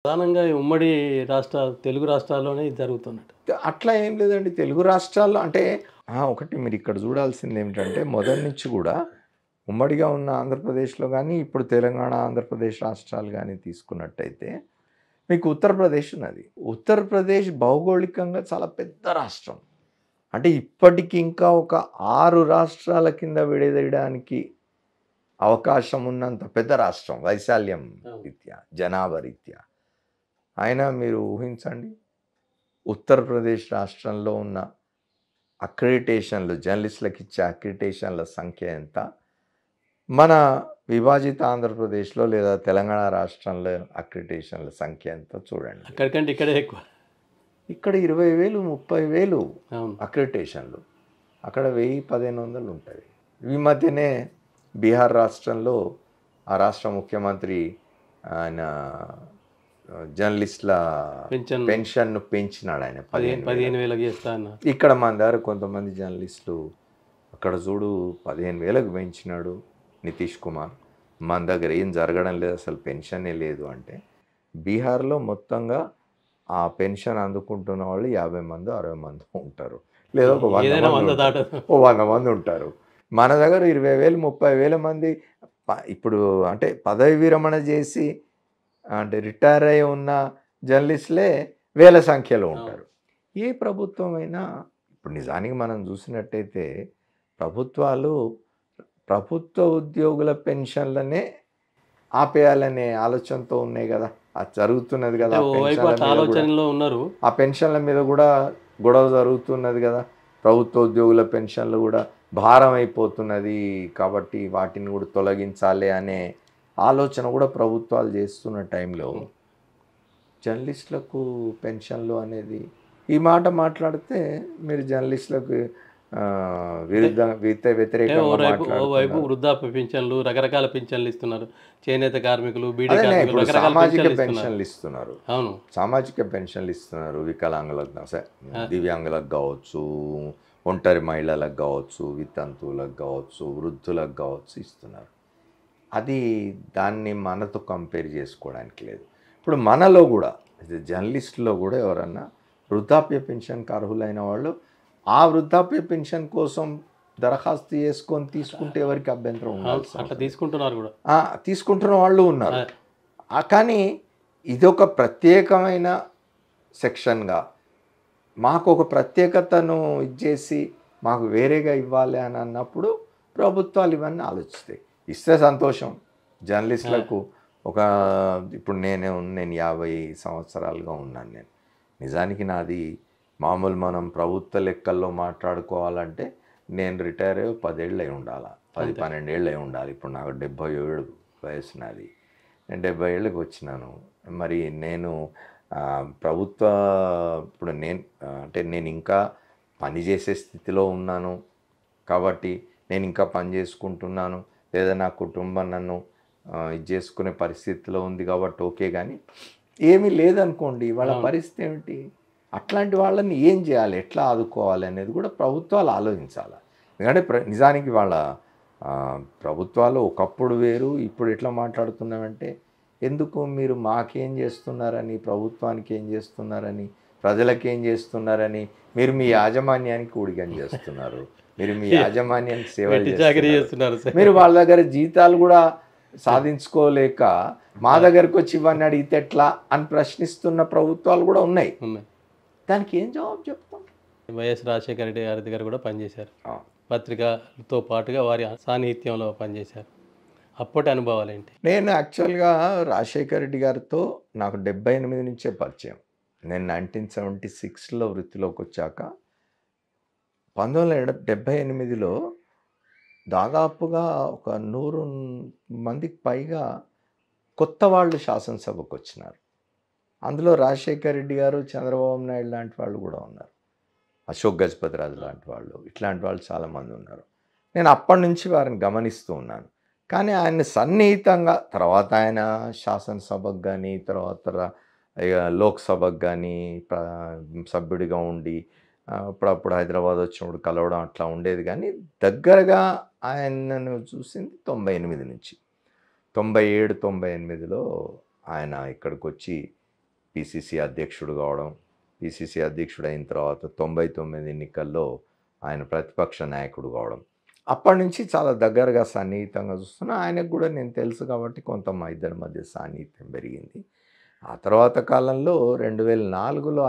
ప్రధానంగా ఈ ఉమ్మడి తెలుగు రాష్ట్రాల్లోనే ఇది జరుగుతున్నట్టు. అట్లా ఏం లేదండి. తెలుగు రాష్ట్రాల్లో అంటే ఒకటి మీరు ఇక్కడ చూడాల్సిందేమిటంటే మొదటి నుంచి గూడా ఉమ్మడిగా ఉన్న ఆంధ్రప్రదేశ్‌లో గానీ, ఇప్పుడు తెలంగాణ, ఆంధ్రప్రదేశ్ రాష్ట్రాలు గానీ తీసుకున్నట్టయితే మీకు ఉత్తరప్రదేశ్ ఉన్నది. ఉత్తరప్రదేశ్ భౌగోళికంగా చాలా పెద్ద రాష్ట్రం. అంటే ఇప్పటికి ఇంకా ఒక 6 రాష్ట్రాల కింద విడదీయడానికి అవకాశం ఉన్నంత పెద్ద రాష్ట్రం వైశాల్యం రీత్యా, జనాభా రీత్యా. అయినా మీరు ఊహించండి. ఉత్తరప్రదేశ్ రాష్ట్రంలో ఉన్న అక్రిడిటేషన్లు జర్నలిస్టులకు ఇచ్చే అక్రిడిటేషన్ల సంఖ్య ఎంత? మన విభాజిత ఆంధ్రప్రదేశ్‌లో లేదా తెలంగాణ రాష్ట్రంలో అక్రిడిటేషన్ల సంఖ్య ఎంతో చూడండి. అక్కడికంటే ఇక్కడే ఎక్కువ. ఇక్కడ 20,000, 30,000 అవును. అక్రిడిటేషన్లు. అక్కడ 1000, 1500 ఉంటాయి. ఈ మధ్యనే బీహార్ రాష్ట్రంలో ఆ రాష్ట్ర ముఖ్యమంత్రి ఆయన జర్నలిస్టుల పెన్షన్‌ను పెంచినాడు ఆయన 15,000 చేస్తా అన్న. ఇక్కడ మన దగ్గర కొంతమంది జర్నలిస్టులు అక్కడ చూడు 15,000కు పెంచినాడు నితీష్ కుమార్. మన దగ్గర ఏం జరగడం లేదు, అసలు పెన్షనే లేదు అంటే బీహార్లో మొత్తంగా ఆ పెన్షన్ అందుకుంటున్న వాళ్ళు 50 మంది 60 మంది ఉంటారు, లేదా ఒక 100 మంది ఉంటారు. మన దగ్గర 20,000 30,000 మంది ఇప్పుడు అంటే పదవి విరమణ చేసి అంటే రిటైర్ అయి ఉన్న జర్నలిస్టులే వేల సంఖ్యలో ఉంటారు. ఏ ప్రభుత్వం అయినా ఇప్పుడు నిజానికి మనం చూసినట్టయితే ప్రభుత్వాలు ప్రభుత్వ ఉద్యోగుల పెన్షన్లనే ఆపేయాలనే ఆలోచనతో ఉన్నాయి కదా. అది జరుగుతున్నది కదా. ఆ పెన్షన్ల మీద కూడా గొడవ జరుగుతున్నది కదా. ప్రభుత్వ ఉద్యోగుల పెన్షన్లు కూడా భారం అయిపోతున్నది కాబట్టి వాటిని కూడా తొలగించాలి అనే ఆలోచన కూడా ప్రభుత్వాలు చేస్తున్న టైంలో జర్నలిస్టులకు పెన్షన్లు అనేది ఈ మాట మాట్లాడితే మీరు జర్నలిస్టులకు వ్యతిరేకంగా వైపు వృద్ధాప్య పింఛన్లు, రకరకాల పింఛన్లు ఇస్తున్నారు. చేనేత కార్మికులు, సామాజిక పెన్షన్లు ఇస్తున్నారు. అవును, సామాజిక పెన్షన్లు ఇస్తున్నారు. వికలాంగులకు, దివ్యాంగులకు కావచ్చు, ఒంటరి మహిళలకు కావచ్చు, వితంతువులకు కావచ్చు, వృద్ధులకు కావచ్చు ఇస్తున్నారు. అది దాన్ని మనతో కంపేర్ చేసుకోవడానికి లేదు. ఇప్పుడు మనలో కూడా జర్నలిస్టులో కూడా ఎవరన్నా వృద్ధాప్య పెన్షన్కి అర్హులైన వాళ్ళు ఆ వృద్ధాప్య పెన్షన్ కోసం దరఖాస్తు చేసుకొని తీసుకుంటే ఎవరికి అభ్యంతరం ఉండాలి. తీసుకుంటున్న వాళ్ళు ఉన్నారు. కానీ ఇదొక ప్రత్యేకమైన సెక్షన్గా మాకు ఒక ప్రత్యేకతను ఇచ్చేసి మాకు వేరేగా ఇవ్వాలి అని అన్నప్పుడు ప్రభుత్వాలు ఇవన్నీ ఆలోచిస్తాయి. ఇస్తే సంతోషం జర్నలిస్టులకు. ఇప్పుడు నేను 50 సంవత్సరాలుగా ఉన్నాను. నేను నిజానికి నాది మామూలు మనం ప్రభుత్వ లెక్కల్లో మాట్లాడుకోవాలంటే నేను రిటైర్ అయ్యి 10 ఏళ్ళు అయి ఉండాలి, 10-12 ఏళ్ళు అయి ఉండాలి. ఇప్పుడు నాకు 77 వయసు నాది. నేను 70 ఏళ్ళకి వచ్చినాను. మరి నేను ప్రభుత్వ ఇప్పుడు నేను ఇంకా పనిచేసే స్థితిలో ఉన్నాను కాబట్టి నేను ఇంకా పని చేసుకుంటున్నాను, లేదా నా కుటుంబం నన్ను ఇది చేసుకునే పరిస్థితిలో ఉంది కాబట్టి ఓకే. కానీ ఏమీ లేదనుకోండి, వాళ్ళ పరిస్థితి ఏమిటి? అట్లాంటి వాళ్ళని ఏం చేయాలి, ఎట్లా ఆదుకోవాలి అనేది కూడా ప్రభుత్వాలు ఆలోచించాలి. ఎందుకంటే నిజానికి వాళ్ళ ప్రభుత్వాలు ఒకప్పుడు వేరు, ఇప్పుడు ఎట్లా మాట్లాడుతున్నామంటే ఎందుకు మీరు మాకేం చేస్తున్నారని, ప్రభుత్వానికి ఏం చేస్తున్నారని, ప్రజలకు ఏం చేస్తున్నారని మీరు మీ యాజమాన్యానికి ఊడిగం చేస్తున్నారు. మీరు మీ యాజమాన్యానికి సేవలు చేస్తున్నారు. మీరు వాళ్ళ దగ్గర జీతాలు కూడా సాధించుకోలేక మా దగ్గరకు వచ్చి ఇవన్నీ అడిగితే ఎట్లా అని ప్రశ్నిస్తున్న ప్రభుత్వాలు కూడా ఉన్నాయి. దానికి ఏం జవాబు చెప్తాం? వైఎస్ రాజశేఖర రెడ్డి గారి దగ్గర కూడా పనిచేశారు. పత్రికతో పాటుగా వారి సాన్నిహిత్యంలో పనిచేశారు. అప్పటి అనుభవాలు ఏంటి? నేను యాక్చువల్గా రాజశేఖర రెడ్డి గారితో నాకు 78 నుంచే పరిచయం. నేను 1976లో వృత్తిలోకి వచ్చాక 1978లో దాదాపుగా ఒక 100 మందికి పైగా కొత్త వాళ్ళు శాసనసభకు వచ్చినారు. అందులో రాజశేఖర రెడ్డి గారు, చంద్రబాబు నాయుడు లాంటి వాళ్ళు కూడా ఉన్నారు, అశోక్ గజపతిరాజు లాంటి వాళ్ళు, ఇట్లాంటి వాళ్ళు చాలామంది ఉన్నారు. నేను అప్పటి నుంచి వారిని గమనిస్తూ ఉన్నాను. కానీ ఆయన సన్నిహితంగా తర్వాత ఆయన శాసనసభకు కానీ తర్వాత లోక్సభకు కానీ సభ్యుడిగా ఉండి అప్పుడప్పుడు హైదరాబాద్ వచ్చినప్పుడు కలవడం అట్లా ఉండేది. కానీ దగ్గరగా ఆయనను చూసింది 98 నుంచి. 97, 98లో ఆయన ఇక్కడికి వచ్చి పిసిసి అధ్యక్షుడు కావడం, పిసిసి అధ్యక్షుడు అయిన తర్వాత 99 ఎన్నికల్లో ఆయన ప్రతిపక్ష నాయకుడు కావడం. అప్పటి నుంచి చాలా దగ్గరగా సన్నిహితంగా చూస్తున్నా. ఆయనకు కూడా నేను తెలుసు కాబట్టి కొంత మా ఇద్దరి మధ్య సాన్నిహిత్యం పెరిగింది. ఆ తర్వాత కాలంలో 2004లో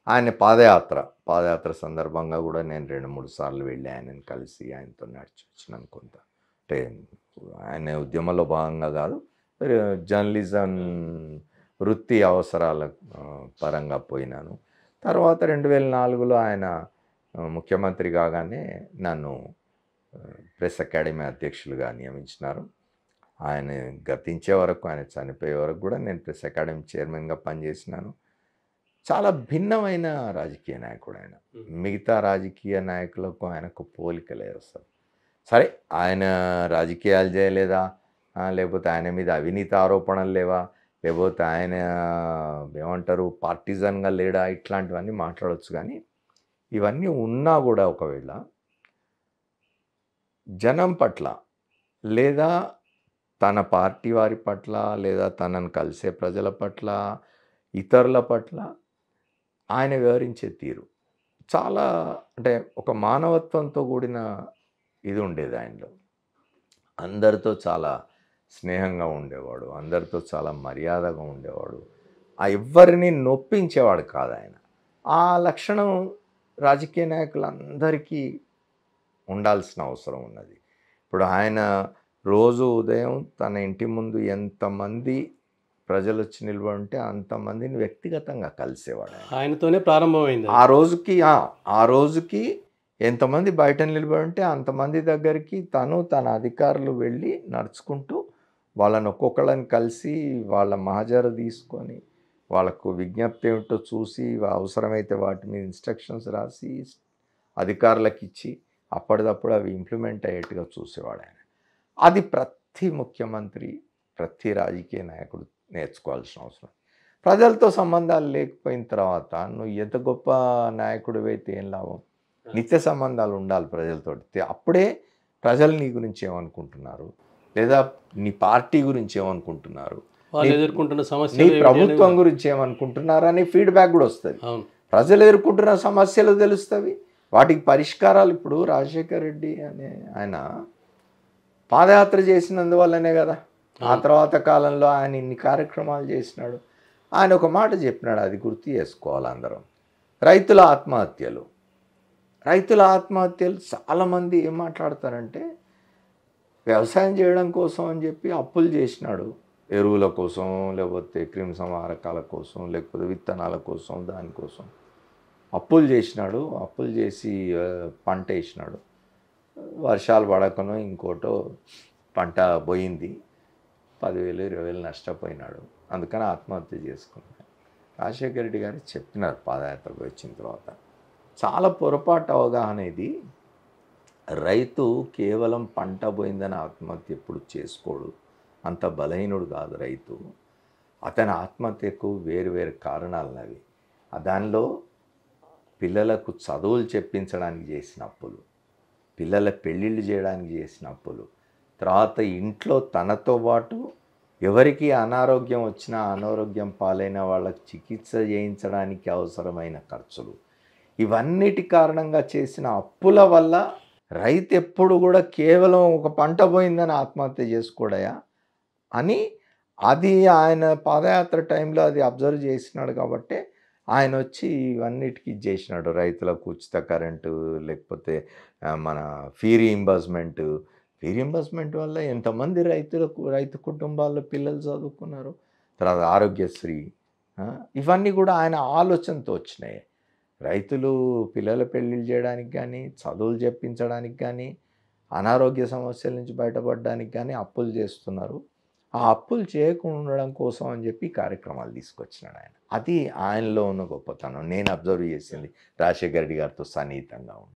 ఆయన పాదయాత్ర సందర్భంగా కూడా నేను 2-3 సార్లు వెళ్ళి ఆయనని కలిసి ఆయనతో నడిచి వచ్చినాను కొంత. అంటే ఆయన ఉద్యమంలో భాగంగా కాదు, జర్నలిజం వృత్తి అవసరాల పరంగా పోయినాను. తర్వాత 2004లో ఆయన ముఖ్యమంత్రి కాగానే నన్ను ప్రెస్ అకాడమీ అధ్యక్షులుగా నియమించినారు. ఆయన గతించే వరకు, ఆయన చనిపోయే వరకు కూడా నేను ప్రెస్ అకాడమీ చైర్మన్గా పనిచేసినాను. చాలా భిన్నమైన రాజకీయ నాయకుడు ఆయన. మిగతా రాజకీయ నాయకులకు ఆయనకు పోలిక లేదు అసలు. సరే, ఆయన రాజకీయాలు చేయలేదా, లేకపోతే ఆయన మీద అవినీతి ఆరోపణలు లేవా, లేకపోతే ఆయన ఏమంటారు పార్టిజన్గా లేడా, ఇట్లాంటివన్నీ మాట్లాడవచ్చు. కానీ ఇవన్నీ ఉన్నా కూడా ఒకవేళ జనం పట్ల లేదా తన పార్టీ వారి పట్ల లేదా తనను కలిసే ప్రజల పట్ల ఇతరుల పట్ల ఆయన వివరించే తీరు చాలా, అంటే ఒక మానవత్వంతో కూడిన ఇది ఉండేది ఆయనలో. అందరితో చాలా స్నేహంగా ఉండేవాడు, అందరితో చాలా మర్యాదగా ఉండేవాడు. ఎవ్వరిని నొప్పించేవాడు కాదు ఆయన. ఆ లక్షణం రాజకీయ నాయకులందరికీ ఉండాల్సిన అవసరం ఉన్నది. ఇప్పుడు ఆయన రోజు ఉదయం తన ఇంటి ముందు ఎంతమంది ప్రజలు వచ్చి నిలబడి అంతమందిని వ్యక్తిగతంగా కలిసేవాడు. ఆయనతోనే ప్రారంభమైంది ఆ రోజుకి ఎంతమంది బయట నిలబడి అంతమంది దగ్గరికి తన అధికారులు వెళ్ళి నడుచుకుంటూ వాళ్ళని ఒక్కొక్కళ్ళని కలిసి వాళ్ళ మహజరు తీసుకొని వాళ్ళకు విజ్ఞప్తి ఏమిటో చూసి అవసరమైతే వాటి మీద ఇన్స్ట్రక్షన్స్ రాసి అధికారులకు ఇచ్చి అప్పటిదప్పుడు అవి ఇంప్లిమెంట్ అయ్యేట్టుగా చూసేవాడు ఆయన. అది ప్రతి ముఖ్యమంత్రి, ప్రతి రాజకీయ నాయకుడు నేర్చుకోవాల్సిన అవసరం. ప్రజలతో సంబంధాలు లేకపోయిన తర్వాత నువ్వు ఎంత గొప్ప నాయకుడివైతే ఏం లాభం? నిత్య సంబంధాలు ఉండాలి ప్రజలతో. అప్పుడే ప్రజలు నీ గురించి ఏమనుకుంటున్నారు, లేదా నీ పార్టీ గురించి ఏమనుకుంటున్నారు, నీ ప్రభుత్వం గురించి ఏమనుకుంటున్నారు అనే ఫీడ్బ్యాక్ కూడా వస్తుంది. ప్రజలు ఎదుర్కొంటున్న సమస్యలు తెలుస్తుంది, వాటికి పరిష్కారాలు. ఇప్పుడు రాజశేఖర్ రెడ్డి అనే ఆయన పాదయాత్ర చేసినందువల్లనే కదా ఆ తర్వాత కాలంలో ఆయన ఇన్ని కార్యక్రమాలు చేసినాడు. ఆయన ఒక మాట చెప్పినాడు, అది గుర్తు చేసుకోవాలి అందరం. రైతుల ఆత్మహత్యలు చాలామంది ఏం మాట్లాడతారంటే వ్యవసాయం చేయడం కోసం అని చెప్పి అప్పులు చేసినాడు, ఎరువుల కోసం, లేకపోతే క్రిమి సంహారకాల కోసం, లేకపోతే విత్తనాల కోసం, దానికోసం అప్పులు చేసినాడు. అప్పులు చేసి పంట వేసినాడు, వర్షాలు పడకనో ఇంకోటో పంట పోయింది, 10,000-20,000 నష్టపోయినాడు. అందుకని ఆత్మహత్య చేసుకున్నాడు. రాజశేఖర రెడ్డి గారు చెప్పినారు పాదయాత్రకు వచ్చిన తర్వాత, చాలా పొరపాటు అవగాహన ఇది. రైతు కేవలం పంట పోయిందని ఆత్మహత్య ఎప్పుడు చేసుకోడు, అంత బలహీనుడు కాదు రైతు. అతని ఆత్మహత్యకు వేరు కారణాలన్నవి. దానిలో పిల్లలకు చదువులు చెప్పించడానికి చేసిన అప్పులు, పిల్లల పెళ్ళిళ్ళు చేయడానికి చేసిన అప్పులు, తర్వాత ఇంట్లో తనతో పాటు ఎవరికి అనారోగ్యం వచ్చినా అనారోగ్యం పాలైన వాళ్ళకి చికిత్స చేయించడానికి అవసరమైన ఖర్చులు, ఇవన్నిటి కారణంగా చేసిన అప్పుల వల్ల రైతు ఎప్పుడు కూడా కేవలం ఒక పంట పోయిందని ఆత్మహత్య చేసుకోడయా అని అది ఆయన పాదయాత్ర టైంలో అది అబ్జర్వ్ చేసినాడు. కాబట్టి ఆయన వచ్చి ఇవన్నిటికీ చేసినాడు. రైతులకు ఉచిత కరెంటు, లేకపోతే మన ఫీ రీయింబర్స్మెంట్ వల్ల ఎంతమంది రైతు కుటుంబాల్లో పిల్లలు చదువుకున్నారు. తర్వాత ఆరోగ్యశ్రీ, ఇవన్నీ కూడా ఆయన ఆలోచనతో వచ్చినాయి. రైతులు పిల్లల పెళ్ళిళ్ళు చేయడానికి కానీ, చదువులు చెప్పించడానికి కానీ, అనారోగ్య సమస్యల నుంచి బయటపడడానికి కానీ అప్పులు చేస్తున్నారు. ఆ అప్పులు చేయకుండా ఉండడం కోసం అని చెప్పి కార్యక్రమాలు తీసుకొచ్చినాడు ఆయన. అది ఆయనలో ఉన్న గొప్పతనం నేను అబ్జర్వ్ చేసింది రాజశేఖర రెడ్డి గారితో సన్నిహితంగా ఉంది.